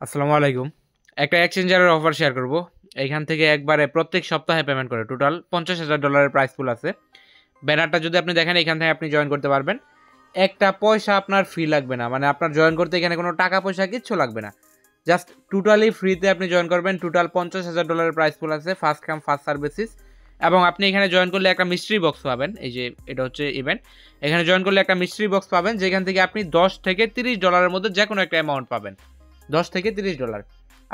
আসসালামু আলাইকুম। একটা এক্সচেঞ্জারের অফার শেয়ার করব। এইখান থেকে একবারে প্রত্যেক সপ্তাহে পেমেন্ট করে টোটাল $50,000 প্রাইস পুল আছে। ব্যানারটা যদি আপনি দেখেন এখান থেকে আপনি জয়েন করতে পারবেন। একটা পয়সা আপনার ফি লাগবে না, মানে আপনার জয়েন করতে এখানে কোনো টাকা পয়সা কিচ্ছু লাগবে না। জাস্ট টোটালি ফ্রিতে আপনি জয়েন করবেন। টোটাল $50,000 প্রাইস পুল আছে, ফার্স্ট কাম ফার্স্ট সার্ভিসিস। এবং আপনি এখানে জয়েন করলে একটা মিস্ট্রি বক্স পাবেন। এই যে এটা হচ্ছে ইভেন্ট, এখানে জয়েন করলে একটা মিস্ট্রি বক্স পাবেন, যেখান থেকে আপনি $10 থেকে $30 মধ্যে যে কোনো একটা অ্যামাউন্ট পাবেন। $10 থেকে $30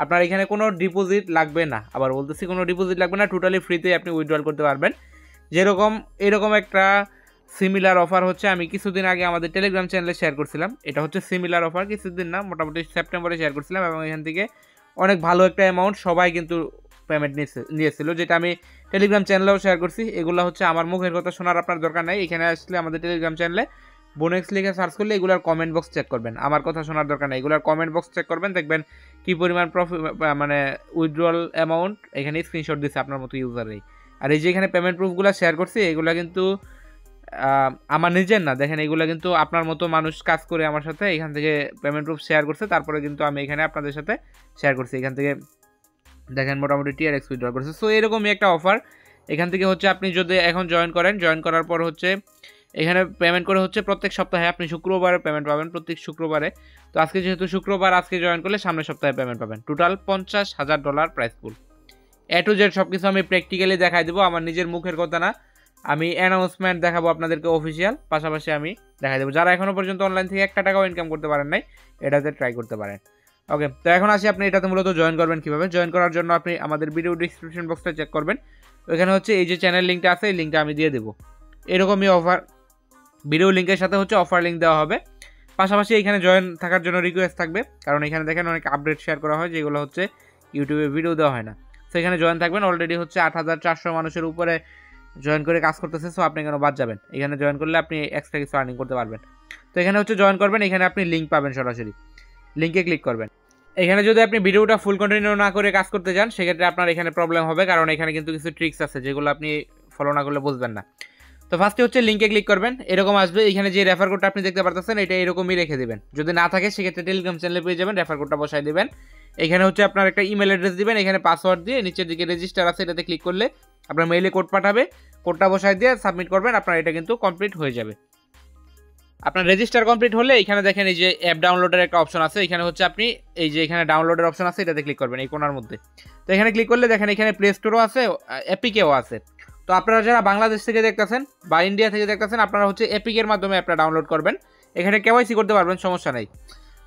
আপনার এখানে কোনো ডিপোজিট লাগবে না। আবার বলতেছি, কোনো ডিপোজিট লাগবে না, টোটালি ফ্রিতে আপনি উইথড্রল করতে পারবেন। যেরকম এরকম একটা সিমিলার অফার হচ্ছে আমি কিছুদিন আগে আমাদের টেলিগ্রাম চ্যানেলে শেয়ার করছিলাম। এটা হচ্ছে সিমিলার অফার, কিছুদিন না, মোটামুটি সেপ্টেম্বরে শেয়ার করছিলাম এবং এখান থেকে অনেক ভালো একটা অ্যামাউন্ট সবাই কিন্তু পেমেন্ট নিয়েছিল, যেটা আমি টেলিগ্রাম চ্যানেলেও শেয়ার করছি। এগুলো হচ্ছে আমার মুখের কথা শোনার আপনার দরকার নাই। এখানে আসলে আমাদের টেলিগ্রাম চ্যানেলে বোনেক্স লিখে সার্চ করলে এগুলোর কমেন্ট বক্স চেক করবেন, আমার কথা শোনার দরকার নেই। এগুলোর কমেন্ট বক্স চেক করবেন, দেখবেন কী পরিমাণ প্রফিট, মানে উইথড্রল অ্যামাউন্ট এখানে স্ক্রিনশট দিচ্ছে আপনার মতো ইউজারেই। আর এই যে এখানে পেমেন্ট প্রুফগুলো শেয়ার করছি, এগুলো কিন্তু আমার নিজের না, দেখেন এগুলো কিন্তু আপনার মতো মানুষ কাজ করে আমার সাথে এখান থেকে পেমেন্ট প্রুফ শেয়ার করছে, তারপরে কিন্তু আমি এখানে আপনাদের সাথে শেয়ার করছি। এখান থেকে দেখেন মোটামুটি TRX উইথড্রল করছে। সো এরকমই একটা অফার। এখান থেকে হচ্ছে আপনি যদি এখন জয়েন করেন, জয়েন করার পর হচ্ছে এখানে পেমেন্ট করে হচ্ছে প্রত্যেক সপ্তাহে আপনি শুক্রবারে পেমেন্ট পাবেন, প্রত্যেক শুক্রবারে। তো আজকে যেহেতু শুক্রবার, আজকে জয়েন করলে সামনের সপ্তাহে পেমেন্ট পাবেন। Total $50,000 price pool. A to Z সব কিছু আমি প্র্যাকটিক্যালি দেখাই দেবো, আমার নিজের মুখের কথা না। আমি অ্যানাউন্সমেন্ট দেখাবো আপনাদেরকে অফিসিয়াল, পাশাপাশি আমি দেখাই দেবো। যারা এখনও পর্যন্ত অনলাইন থেকে একটা টাকাও ইনকাম করতে পারেন নাই, এটাতে ট্রাই করতে পারেন। ওকে, তো এখন আসি আপনি এটাতে মূলত জয়েন করবেন কীভাবে। জয়েন করার জন্য আপনি আমাদের ভিডিও ডিসক্রিপশন বক্সটা চেক করবেন, ওইখানে হচ্ছে এই যে চ্যানেল লিঙ্কটা আছে, এই লিঙ্কটা আমি দিয়ে দেবো। এরকমই অফার, ভিডিও লিঙ্কের সাথে হচ্ছে অফার লিঙ্ক দেওয়া হবে। পাশাপাশি এখানে জয়েন থাকার জন্য রিকোয়েস্ট থাকবে, কারণ এখানে দেখেন অনেক আপডেট শেয়ার করা হয় যেগুলো হচ্ছে ইউটিউবে ভিডিও দেওয়া হয় না। তো এখানে জয়েন থাকবেন। অলরেডি হচ্ছে 8,400 মানুষের উপরে জয়েন করে কাজ করতেছে। সো আপনি কেন বাদ যাবেন, এখানে জয়েন করলে আপনি এক্সট্রা কিছু আর্নিং করতে পারবেন। তো এখানে হচ্ছে জয়েন করবেন, এখানে আপনি লিঙ্ক পাবেন, সরাসরি লিঙ্কে ক্লিক করবেন। এখানে যদি আপনি ভিডিওটা ফুল কন্টিনিউ না করে কাজ করতে যান, সেক্ষেত্রে আপনার এখানে প্রবলেম হবে, কারণ এখানে কিন্তু কিছু ট্রিক্স আছে যেগুলো আপনি ফলো না করলে বুঝবেন না। তো ফার্স্টে হচ্ছে লিঙ্কে ক্লিক করবেন, এরকম আসবে। এখানে যে রেফার কোডটা আপনি দেখতে পারতেছেন, এটা এরকমই রেখে দেবেন। যদি না থাকে সেক্ষেত্রে টেলিগ্রাম চ্যানেলে পেয়ে যাবেন, রেফার কোডটা বসাই দেবেন। এখানে হচ্ছে আপনার একটা ইমেল অ্যাড্রেস দিবেন, এখানে পাসওয়ার্ড দিয়ে নিচের দিকে রেজিস্টার আছে, এটাতে ক্লিক করলে আপনার মেইলে কোড পাঠাবে। কোডটা বসাই দিয়ে সাবমিট করবেন, আপনার এটা কিন্তু কমপ্লিট হয়ে যাবে। আপনার রেজিস্টার কমপ্লিট হলে এখানে দেখেন এই যে অ্যাপ ডাউনলোডের একটা অপশন আছে, এখানে হচ্ছে আপনি এই যে এখানে ডাউনলোডের অপশন আছে, এটাতে ক্লিক করবেন এই কোণার মধ্যে। তো এখানে ক্লিক করলে দেখেন এখানে প্লে স্টোরও আছে, এপিকেও আছে। তো আপনারা যারা বাংলাদেশ থেকে দেখতেছেন বা ইন্ডিয়া থেকে দেখতেছেন, আপনারা হচ্ছে এপিকের মাধ্যমে অ্যাপটা ডাউনলোড করবেন। এখানে কেওয়াইসি করতে পারবেন, সমস্যা নেই।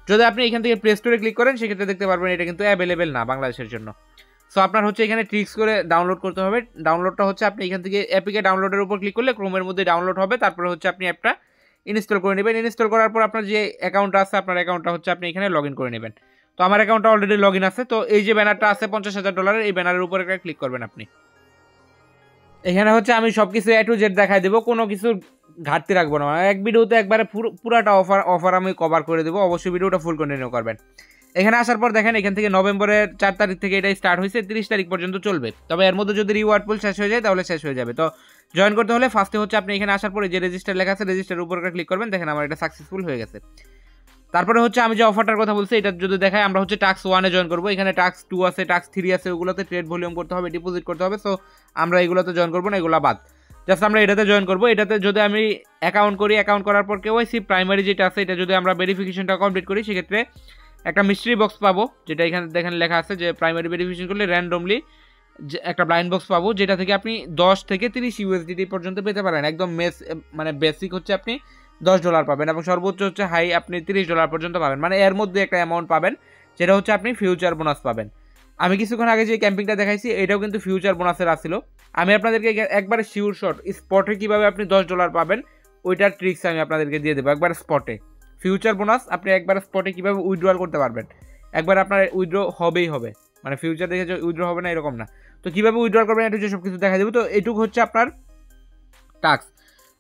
যদি আপনি এখান থেকে প্লে স্টোরে ক্লিক করেন, সেক্ষেত্রে দেখতে পারবেন এটা কিন্তু অ্যাভেলেবেল না বাংলাদেশের জন্য। সো আপনার হচ্ছে এখানে ট্রিক্স করে ডাউনলোড করতে হবে। ডাউনলোডটা হচ্ছে আপনি এখান থেকে এপিকে ডাউনলোডের উপর ক্লিক করলে ক্রোমের মধ্যে ডাউনলোড হবে, তারপরে হচ্ছে আপনি অ্যাপটা ইনস্টল করে নেবেন। ইনস্টল করার পর আপনার যে অ্যাকাউন্টটা আছে, আপনার অ্যাকাউন্টটা হচ্ছে আপনি এখানে লগ ইন করে নেবেন। তো আমার অ্যাকাউন্টটা অলরেডি লগ ইন আছে। তো এই যে ব্যানারটা আছে $50,000, এই ব্যানারের উপর একটা ক্লিক করবেন আপনি। এখানে হচ্ছে আমি সব কিছু A to Z দেখাই দেবো, কোনো কিছু ঘাটতি রাখবো না, মানে এক ভিডিওতে একবারে পুরাটা অফার আমি কভার করে দেবো। অবশ্যই ভিডিওটা ফুল কন্টিনিউ করবেন। এখানে আসার পর দেখেন এখান থেকে নভেম্বরের 4 তারিখ থেকে এটা স্টার্ট হয়েছে, 30 তারিখ পর্যন্ত চলবে। তবে এর মধ্যে যদি রিওয়ার্ড পুল শেষ হয়ে যায় তাহলে শেষ হয়ে যাবে। তো জয়েন করতে হলে ফার্স্টে হচ্ছে আপনি এখানে আসার পরে যে রেজিস্টার লেখা আছে, রেজিস্টারের উপর ক্লিক করবেন। দেখেন আমার এটা সাকসেসফুল হয়ে গেছে। তারপরে হচ্ছে আমি যে অফারটার কথা বলছি, এটা যদি দেখায়, আমরা হচ্ছে টাস্ক 1-এ জয়েন করবো। এখানে টাস্ক 2 আছে, টাস্ক 3 আছে, ওগুলোতে ট্রেড ভলিউম করতে হবে, ডিপোজিট করতে হবে। সো আমরা এগুলোতে জয়েন করবো না, এগুলো বাদ। জাস্ট আমরা এটাতে জয়েন করবো। এটাতে যদি আমি অ্যাকাউন্ট করি, অ্যাকাউন্ট করার পর কেওয়াইসি প্রাইমারি যেটা আছে, এটা যদি আমরা ভেরিফিকেশনটা কমপ্লিট করি, সেক্ষেত্রে একটা মিস্ট্রি বক্স পাবো, যেটা এখানে দেখেন লেখা আছে যে প্রাইমারি ভেরিফিকেশন করলে র্যান্ডমলি একটা ব্লাইন্ড বক্স পাবো, যেটা থেকে আপনি 10 থেকে 30 USDT পর্যন্ত পেতে পারেন। একদম মানে বেসিক হচ্ছে আপনি $10 পাবেন, এবং সর্বোচ্চ হচ্ছে হাই আপনি $30 পর্যন্ত পাবেন। মানে এর মধ্যে একটা অ্যামাউন্ট পাবেন, যেটা হচ্ছে আপনি ফিউচার বোনাস পাবেন। আমি কিছুক্ষণ আগে যে ক্যাম্পিংটা দেখাইছি, এটাও কিন্তু ফিউচার বোনাসের আসছিল। আমি আপনাদেরকে একবারে শিওর শট স্পটে কীভাবে আপনি $10 পাবেন, ওইটার ট্রিক্স আমি আপনাদেরকে দিয়ে দেবো একবার স্পটে। ফিউচার বোনাস আপনি একবার স্পটে কীভাবে উইথড্রল করতে পারবেন, একবার আপনার উইথড্র হবেই হবে, মানে ফিউচার দেখে যে উইথড্র হবে না এরকম না। তো কীভাবে উইথড্রল করবেন একটু সব কিছু দেখা দেবো। তো এটুকু হচ্ছে আপনার টাস্ক।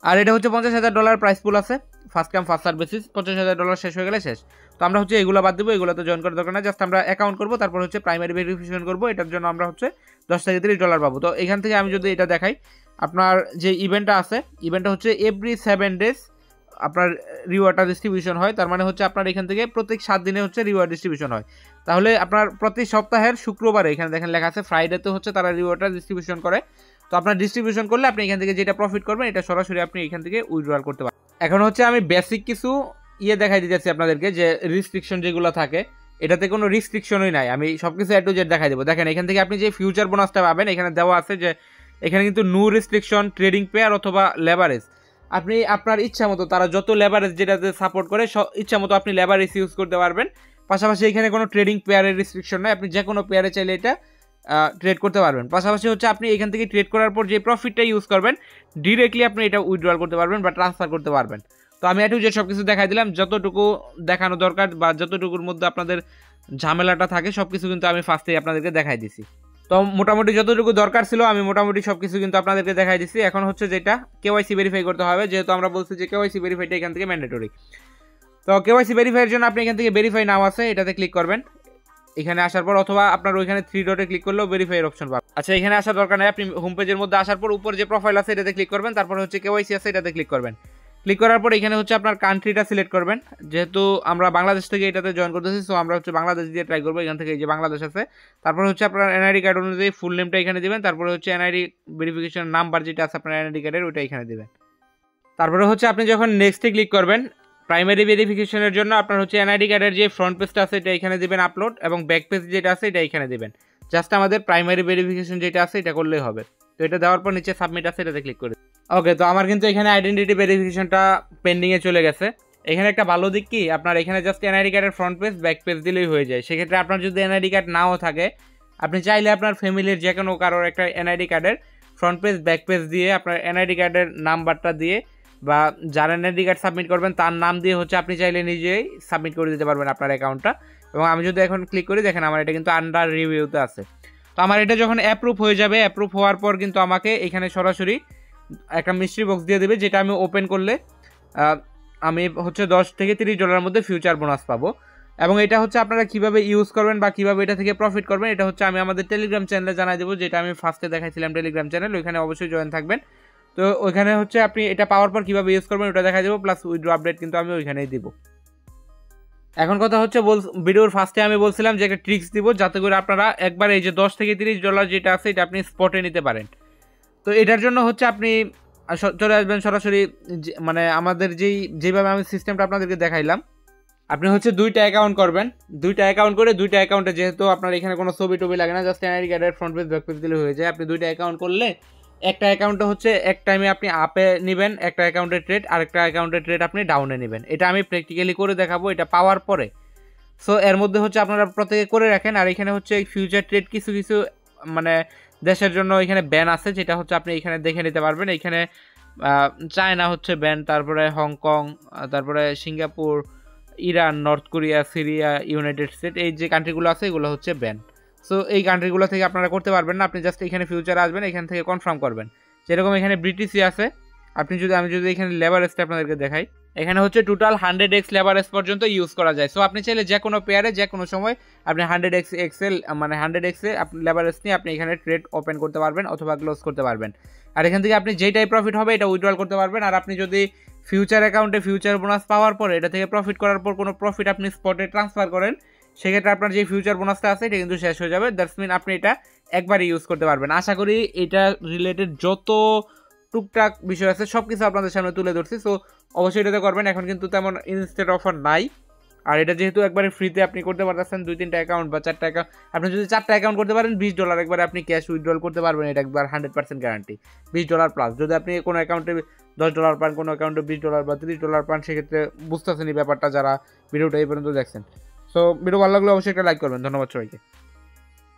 আর এটা হচ্ছে $50,000 প্রাইস পুল আছে, ফার্স্ট কাম ফার্স্ট সার্ভিসিস। $50,000 শেষ হয়ে গেলে শেষ। তো আমরা হচ্ছে এগুলো বাদ দেবো, এগুলোতে জয়েন করার দরকার না। জাস্ট আমরা অ্যাকাউন্ট করবো, তারপর হচ্ছে প্রাইমারি ভেরিফিকেশন করবো। এটার জন্য আমরা হচ্ছে $10 থেকে $30 পাবো। তো এখান থেকে আমি যদি এটা দেখাই, আপনার যে ইভেন্টটা আছে, ইভেন্টটা হচ্ছে এভরি 7 days আপনার রিওয়ার্ডটা ডিস্ট্রিবিউশন হয়, তার মানে হচ্ছে আপনার এখান থেকে প্রত্যেক 7 দিনে হচ্ছে রিওয়ার্ড ডিস্ট্রিবিউশন হয়। তাহলে আপনার প্রতি সপ্তাহের শুক্রবারে এখানে দেখেন লেখা আছে ফ্রাইডেতে হচ্ছে তারা রিওয়ার্ডটা ডিস্ট্রিবিউশন করে। তো আপনার ডিস্ট্রিবিউশন করলে আপনি এখান থেকে যেটা প্রফিট করবেন এটা সরাসরি আপনি এখান থেকে উইথড্রল করতে পারেন। এখন হচ্ছে আমি বেসিক কিছু দেখাই দিতেছি আপনাদেরকে, যে রিস্ট্রিকশন যেগুলো থাকে এটাতে কোনো রিস্ট্রিকশনই নাই, আমি সব কিছু এ টু জেড দেখাই দেবো। দেখেন এখান থেকে আপনি যে ফিউচার বোনাসটা পাবেন এখানে দেওয়া আছে যে এখানে কিন্তু নো রেস্ট্রিকশন ট্রেডিং পেয়ার অথবা লেভারেজ, আপনি আপনার ইচ্ছা মতো তারা যত লেভারেজ যেটাতে সাপোর্ট করে ইচ্ছা মতো আপনি লেভারেজ ইউজ করতে পারবেন। পাশাপাশি এখানে কোনো ট্রেডিং পেয়ারের রেস্ট্রিকশন নাই, আপনি যে কোনো পেয়ারে চাইলে এটা ট্রেড করতে পারবেন। পাশাপাশি হচ্ছে আপনি এখান থেকে ট্রেড করার পর যে প্রফিটটা ইউজ করবেন ডিরেক্টলি আপনি এটা উইথড্রল করতে পারবেন বা ট্রান্সফার করতে পারবেন। তো আমি একটু যে সব কিছু দেখাই দিলাম, যতটুকু দেখানো দরকার বা যতটুকুর মধ্যে আপনাদের ঝামেলাটা থাকে সব কিছু কিন্তু আমি ফার্স্টেই আপনাদেরকে দেখাই দিছি। তো মোটামুটি যতটুকু দরকার ছিল আমি মোটামুটি সব কিছু কিন্তু আপনাদেরকে দেখাই দিচ্ছি। এখন হচ্ছে যেটা কেওয়াইসি ভেরিফাই করতে হবে, যেহেতু আমরা বলছি যে কেওয়াইসি ভেরিফাইটা এখান থেকে ম্যান্ডেটরি। তো কেওয়াইসি ভেরিফাইয়ের জন্য আপনি এখান থেকে ভেরিফাই নাও আছে এটাতে ক্লিক করবেন। এখানে আসার পর অথবা আপনার ওইখানে 3 ডটে ক্লিক করলেও ভেরিফাইয়ের অপশন পাবেন। আচ্ছা, এখানে আসার দরকার নেই, আপনি হোম পেজের মধ্যে আসার পর উপর যে প্রোফাইল আছে এটাতে ক্লিক করবেন, তারপর হচ্ছে কেওয়াইসি আছে এটাতে ক্লিক করবেন। ক্লিক করার পর এখানে হচ্ছে আপনার কান্ট্রিটা সিলেক্ট করবেন, যেহেতু আমরা বাংলাদেশ থেকে এটাতে জয়েন করতেছি সো আমরা হচ্ছে বাংলাদেশ দিয়ে ট্রাই করবো। এখান থেকে এই যে বাংলাদেশ আছে, তারপর হচ্ছে আপনার এনআইডি কার্ড অনুযায়ী ফুল নেমটা এখানে দিবেন, তারপরে হচ্ছে এনআইডি ভেরিফিকেশন নাম্বার যেটা আছে আপনার এনআইডি কার্ডের ওইটা এখানে দিবেন। তারপরে হচ্ছে আপনি যখন নেক্সটে ক্লিক করবেন প্রাইমারি ভেরিফিকেশনের জন্য আপনার হচ্ছে এনআইডি কার্ডের যে ফ্রন্ট পেজটা আছে এটা এখানে দিবেন আপলোড, এবং ব্যাক পেজ যেটা আছে এটা এখানে দিবেন। জাস্ট আমাদের প্রাইমারি ভেরিফিকেশন যেটা আছে এটা করলেই হবে। তো এটা দেওয়ার পর নিচে সাবমিট আছে এটাতে ক্লিক করে ওকে। তো আমার কিন্তু এখানে আইডেন্টিটি ভেরিফিকেশনটা পেন্ডিংয়ে চলে গেছে। এখানে একটা ভালো দিক কি, আপনার এখানে জাস্ট এনআইডি কার্ডের ফ্রন্ট পেজ ব্যাক পেজ দিলেই হয়ে যায়। সেক্ষেত্রে আপনার যদি এনআইডি কার্ড নাও থাকে আপনি চাইলে আপনার ফ্যামিলির যে কোনো কারোর একটা এনআইডি কার্ডের ফ্রন্ট পেজ ব্যাক পেজ দিয়ে আপনার এনআইডি কার্ডের নাম্বারটা দিয়ে বা যার এনআইডি কার্ড সাবমিট করবেন তার নাম দিয়ে হচ্ছে আপনি চাইলে নিজেই সাবমিট করে দিতে পারবেন আপনার অ্যাকাউন্টটা। এবং আমি যদি এখন ক্লিক করি দেখেন আমার এটা কিন্তু আন্ডার রিভিউতে আছে। তো আমার এটা যখন অ্যাপ্রুভ হয়ে যাবে, অ্যাপ্রুভ হওয়ার পর কিন্তু আমাকে এখানে সরাসরি একটা মিস্ট্রি বক্স দিয়ে দেবে, যেটা আমি ওপেন করলে আমি হচ্ছে $10 থেকে $30 মধ্যে ফিউচার বোনাস পাবো। এবং এটা হচ্ছে আপনারা কিভাবে ইউজ করবেন বা কিভাবে এটা থেকে প্রফিট করবেন এটা হচ্ছে আমি আমাদের টেলিগ্রাম চ্যানেলে জানাই দেবো, যেটা আমি ফার্স্টে দেখাইছিলাম টেলিগ্রাম চ্যানেল, ওইখানে অবশ্যই জয়েন থাকবেন। তো ওইখানে হচ্ছে আপনি এটা পাওয়ার পর কীভাবে ইউজ করবেন ওটা দেখা দেবো, প্লাস উইথড্র আপডেট কিন্তু আমি ওইখানেই দিব। এখন কথা হচ্ছে ভিডিওর ফার্স্টে আমি বলছিলাম যে একটা ট্রিক্স দিব যাতে করে আপনারা একবার এই যে $10 থেকে $30 যেটা আছে এটা আপনি স্পটে নিতে পারেন। তো এটার জন্য হচ্ছে আপনি চলে আসবেন সরাসরি, মানে আমাদের যেভাবে আমি সিস্টেমটা আপনাদেরকে দেখাইলাম। আপনি হচ্ছে 2টা অ্যাকাউন্ট করবেন, 2টা অ্যাকাউন্ট করে 2টা অ্যাকাউন্টে যেহেতু আপনার এখানে কোনো ছবি টবি লাগে না, জাস্ট এনআইডি কার্ডের ফ্রন্ট পেজ ব্যাক পেজ দিলে হয়ে যায়। আপনি 2টা অ্যাকাউন্ট করলে একটা অ্যাকাউন্টে হচ্ছে এক টাইমে আপনি আপে নেবেন একটা অ্যাকাউন্টের ট্রেড, আরেকটা অ্যাকাউন্টের ট্রেড আপনি ডাউনে নেবেন। এটা আমি প্র্যাকটিক্যালি করে দেখাবো এটা পাওয়ার পরে। সো এর মধ্যে হচ্ছে আপনারা প্রত্যেকে করে রাখেন। আর এখানে হচ্ছে ফিউচার ট্রেড কিছু কিছু মানে দেশের জন্য এখানে ব্যান আছে, যেটা হচ্ছে আপনি এখানে দেখে নিতে পারবেন। এখানে চায়না হচ্ছে ব্যান, তারপরে হংকং, তারপরে Singapore, Iran, north Korea, Syria, United state, এই যে কান্ট্রিগুলো আছে এগুলো হচ্ছে ব্যান। সো এই কান্ট্রিগুলো থেকে আপনারা করতে পারবেন না, আপনি জাস্ট এখানে ফিউচারে আসবেন, এখান থেকে কনফার্ম করবেন। যেরকম এখানে ব্রিটিশই আছে, আমি যদি এখানে লেভারেজটা আপনাদেরকে দেখাই, এখানে হচ্ছে টোটাল 100x লেভারেজ পর্যন্ত ইউজ করা যায়। সো আপনি চাইলে যে কোনো পেয়ারে যে কোনো সময় আপনি 100x মানে 100x এ আপনি লেভারেজ নিয়ে আপনি এখানে ট্রেড ওপেন করতে পারবেন অথবা ক্লোজ করতে পারবেন। আর এখান থেকে আপনি যেটাই প্রফিট হবে এটা উইথড্রল করতে পারবেন। আর আপনি যদি ফিউচার অ্যাকাউন্টে ফিউচার বোনাস পাওয়ার পরে এটা থেকে প্রফিট করার পর কোনো প্রফিট আপনি স্পটে ট্রান্সফার করেন, সেক্ষেত্রে আপনার যে ফিউচার বোনাসটা আছে এটা কিন্তু শেষ হয়ে যাবে। দ্যাটস মিন আপনি এটা একবারই ইউজ করতে পারবেন। আশা করি এটা রিলেটেড যত টুকটাক বিষয় আছে সব কিছু আপনাদের সামনে তুলে ধরছি। সো অবশ্যই এটাতে করবেন। এখন কিন্তু তেমন ইনস্ট্যান্ট অফার নাই, আর এটা যেহেতু একবারে ফ্রিতে আপনি করতে পারতেছেন 2-3টা অ্যাকাউন্ট বা 4টা অ্যাকাউন্ট, আপনি যদি 4টা অ্যাকাউন্ট করতে পারেন $20 একবারে আপনি ক্যাশ উইথড্রল করতে পারবেন। এটা একবার 100% গ্যারান্টি, $20 প্লাস। যদি আপনি কোনো অ্যাকাউন্টে $10 পান, কোনো অ্যাকাউন্টে $20 বা $30 পান, সেক্ষেত্রে বুঝতেছেন এই ব্যাপারটা যারা ভিডিওটা এই পর্যন্ত দেখছেন। সো ভিডিও ভালো লাগলে অবশ্যই একটা লাইক করবেন। ধন্যবাদ সবাইকে।